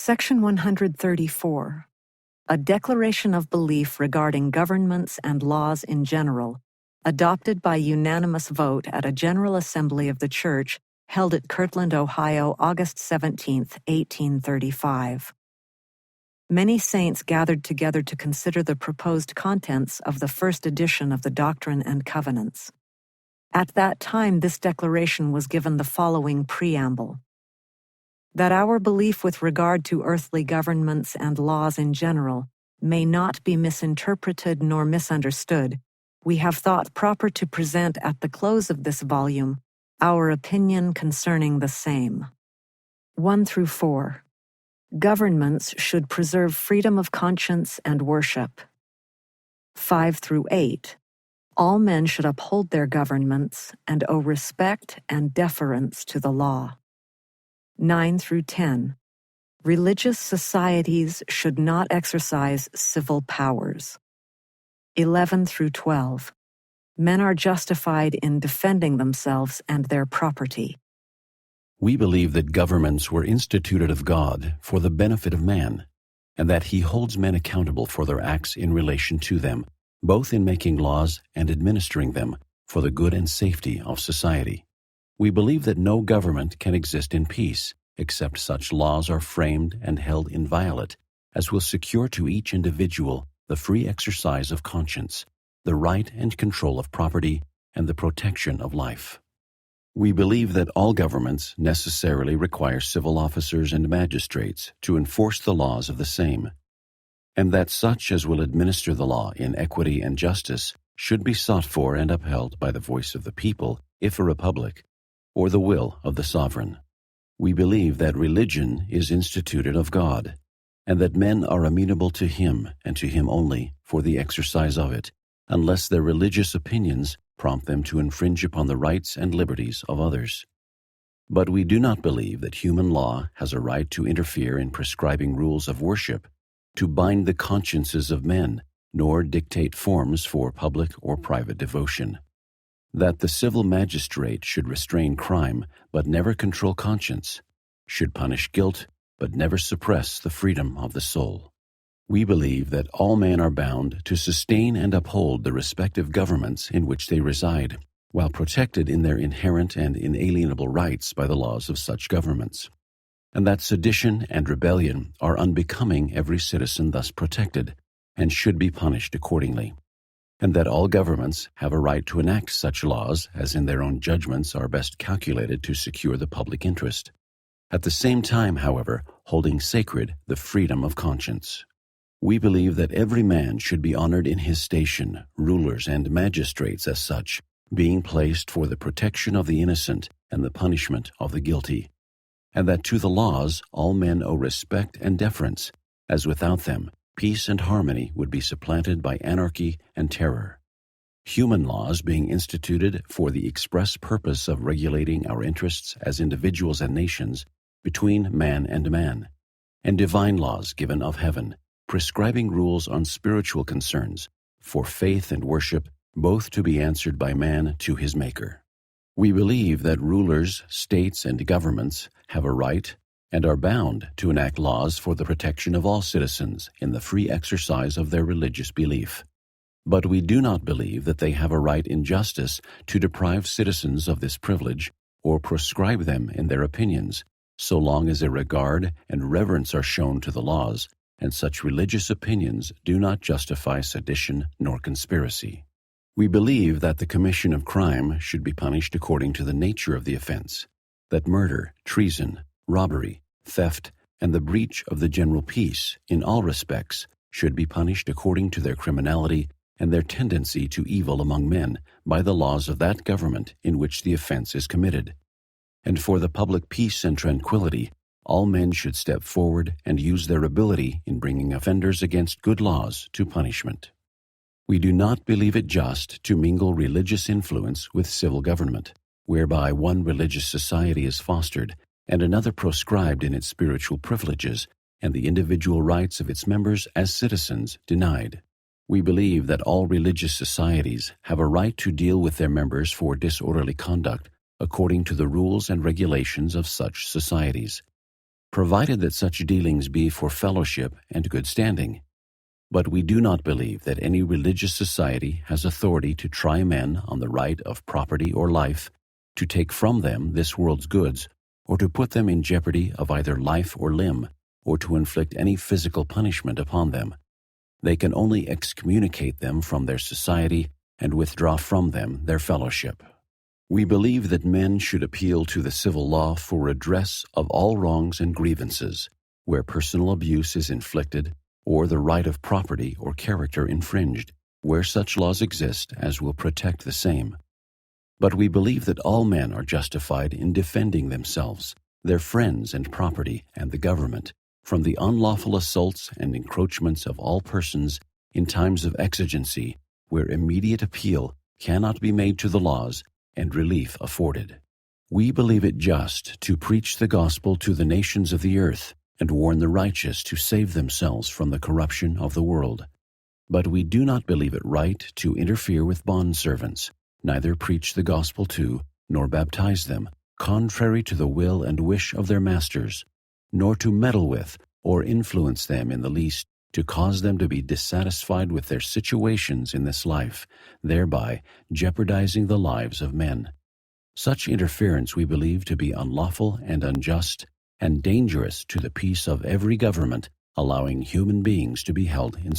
Section 134. A declaration of belief regarding governments and laws in general, adopted by unanimous vote at a General Assembly of the Church held at Kirtland, Ohio, August 17, 1835. Many saints gathered together to consider the proposed contents of the first edition of the Doctrine and Covenants. At that time, this declaration was given the following preamble: that our belief with regard to earthly governments and laws in general may not be misinterpreted nor misunderstood, we have thought proper to present at the close of this volume our opinion concerning the same. 1 through 4. Governments should preserve freedom of conscience and worship. 5 through 8. All men should uphold their governments and owe respect and deference to the law. 9 through 10. Religious societies should not exercise civil powers. 11 through 12. Men are justified in defending themselves and their property. We believe that governments were instituted of God for the benefit of man, and that He holds men accountable for their acts in relation to them, both in making laws and administering them for the good and safety of society. We believe that no government can exist in peace except such laws are framed and held inviolate as will secure to each individual the free exercise of conscience, the right and control of property, and the protection of life. We believe that all governments necessarily require civil officers and magistrates to enforce the laws of the same, and that such as will administer the law in equity and justice should be sought for and upheld by the voice of the people, if a republic, or the will of the sovereign. We believe that religion is instituted of God, and that men are amenable to Him and to Him only for the exercise of it, unless their religious opinions prompt them to infringe upon the rights and liberties of others. But we do not believe that human law has a right to interfere in prescribing rules of worship, to bind the consciences of men, nor dictate forms for public or private devotion. That the civil magistrate should restrain crime but never control conscience, should punish guilt but never suppress the freedom of the soul. We believe that all men are bound to sustain and uphold the respective governments in which they reside, while protected in their inherent and inalienable rights by the laws of such governments, and that sedition and rebellion are unbecoming every citizen thus protected, and should be punished accordingly, and that all governments have a right to enact such laws as in their own judgments are best calculated to secure the public interest, at the same time, however, holding sacred the freedom of conscience. We believe that every man should be honored in his station, rulers and magistrates as such, being placed for the protection of the innocent and the punishment of the guilty, and that to the laws all men owe respect and deference, as without them peace and harmony would be supplanted by anarchy and terror. Human laws being instituted for the express purpose of regulating our interests as individuals and nations between man, and divine laws given of heaven, prescribing rules on spiritual concerns, for faith and worship, both to be answered by man to his Maker. We believe that rulers, states, and governments have a right and are bound to enact laws for the protection of all citizens in the free exercise of their religious belief. But we do not believe that they have a right in justice to deprive citizens of this privilege or proscribe them in their opinions, so long as a regard and reverence are shown to the laws, and such religious opinions do not justify sedition nor conspiracy. We believe that the commission of crime should be punished according to the nature of the offense, that murder, treason, robbery, theft, and the breach of the general peace, in all respects, should be punished according to their criminality and their tendency to evil among men by the laws of that government in which the offense is committed. And for the public peace and tranquility, all men should step forward and use their ability in bringing offenders against good laws to punishment. We do not believe it just to mingle religious influence with civil government, whereby one religious society is fostered and another proscribed in its spiritual privileges and the individual rights of its members as citizens denied. We believe that all religious societies have a right to deal with their members for disorderly conduct according to the rules and regulations of such societies. provided that such dealings be for fellowship and good standing. But we do not believe that any religious society has authority to try men on the right of property or life, to take from them this world's goods, or to put them in jeopardy of either life or limb, or to inflict any physical punishment upon them. They can only excommunicate them from their society and withdraw from them their fellowship. We believe that men should appeal to the civil law for redress of all wrongs and grievances, where personal abuse is inflicted, or the right of property or character infringed, where such laws exist as will protect the same. But we believe that all men are justified in defending themselves, their friends and property, and the government, from the unlawful assaults and encroachments of all persons in times of exigency, where immediate appeal cannot be made to the laws and relief afforded. We believe it just to preach the gospel to the nations of the earth and warn the righteous to save themselves from the corruption of the world. But we do not believe it right to interfere with bondservants, neither preach the gospel to, nor baptize them, contrary to the will and wish of their masters, nor to meddle with or influence them in the least, to cause them to be dissatisfied with their situations in this life, thereby jeopardizing the lives of men. Such interference we believe to be unlawful and unjust, and dangerous to the peace of every government, allowing human beings to be held in